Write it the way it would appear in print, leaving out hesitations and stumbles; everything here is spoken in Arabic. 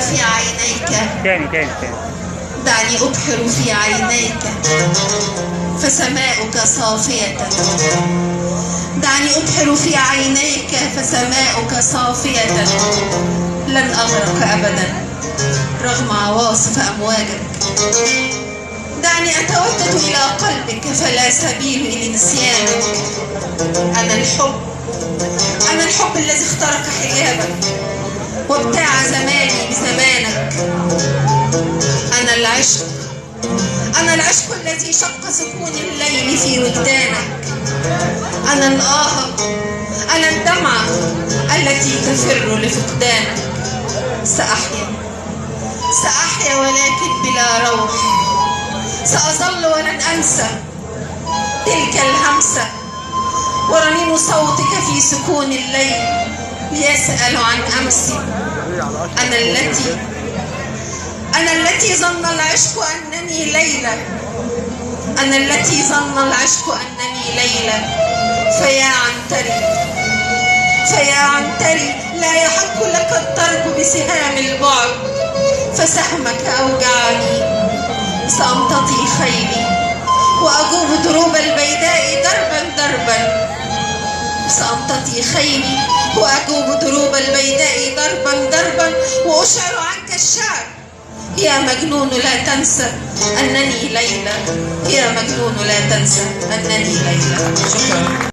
في عينيك. تاني. دعني أبحر في عينيك فسماؤك صافية. دعني أبحر في عينيك فسماؤك صافية. لن أغرق أبدا رغم عواصف أمواجك. دعني أتودد إلى قلبك فلا سبيل إلى نسيانك. أنا الحب الذي اخترق حجابك وابتاع زماني بزمانك. أنا العشق الذي شق سكون الليل في وجدانك. أنا الآه، أنا الدمعة التي تفر لفقدانك. سأحيا ولكن بلا روح. سأظل ولن أنسى تلك الهمسة ورنين صوتك في سكون الليل ليسأل عن أمسي. أنا التي ظن العشق أنني ليلى. أنا التي ظن العشق أنني ليلى. فيا عنتري لا يحق لك الضرب بسهام البعد فسهمك أوجعني. سأمتطي خيلي وأجوب دروب البيداء دربا. سأمتطي خيلي وأجوب دروب البيداء دربا وأشعر عنك الشعر. يا مجنون لا تنسى أنني ليلى. يا مجنون لا تنسى أنني ليلى. شكرا.